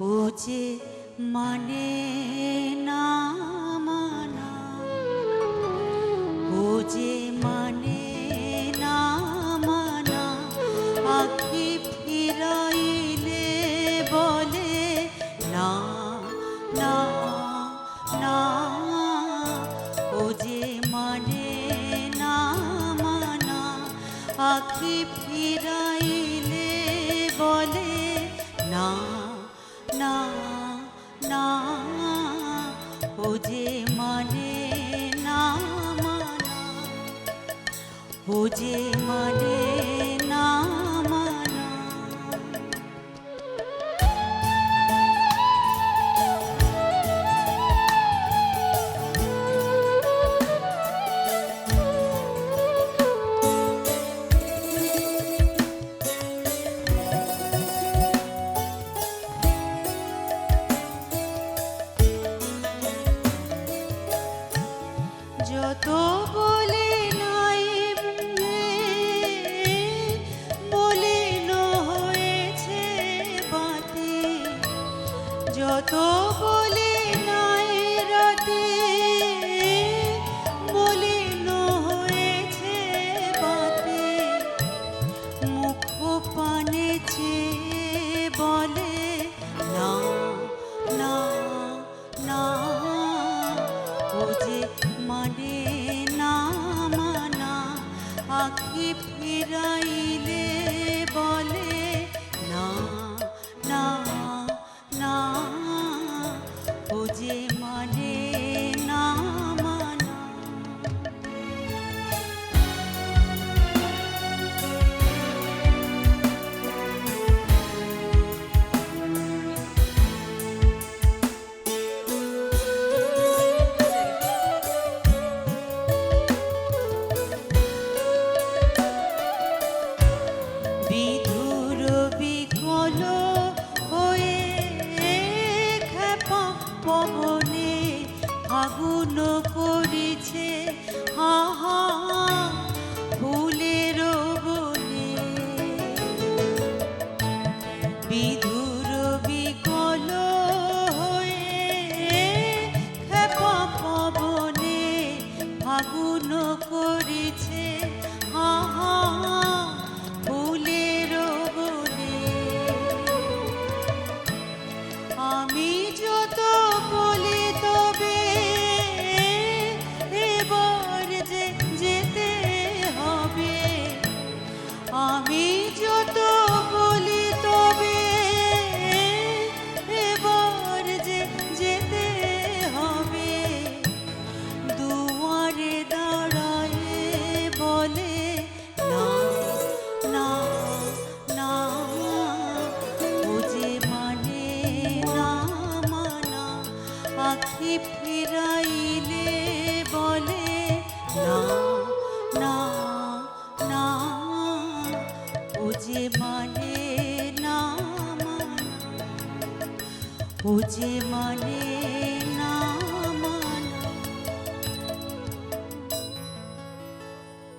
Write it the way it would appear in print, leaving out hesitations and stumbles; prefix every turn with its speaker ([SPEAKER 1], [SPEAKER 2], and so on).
[SPEAKER 1] ও যে মানে না মানা, ও যে মানে না মানা, আখি ফিরাইলে বলে না না না। ও যে মানে না মানা, আখি ফিরাইলে বলে না না না। ও যে মানে না মানা, ও যে মানে না মানা। যত বলি নাই মলিন হয়েছে বাতি, যত বলি নাই রাতে মলিন হয়েছে বাতি। মুখ পানে চেয়ে বলে না না না। ও যে মানে না মানা, আখি ফিরাইলে বলে না না না। ও যে মানে না মানা। বিধুর বিকল হয়ে খেপা পবনে আগুন করিছে হা হা ফুলের বনে। বিধুর বিকল হয়ে খেপা পবনে আগুন করিছে হা হা ফুলের বনে। আমি যত বলি তবে এবার যে যেতে হবে। আমি যত বলি তবে এবার যে যেতে হবে। দুয়ারে দাঁড়ায় বলে না না না। ও যে মানে না মানা, আখি ফিরাইলে বলে না না না। ও যে মানে না মানা, ও যে মানে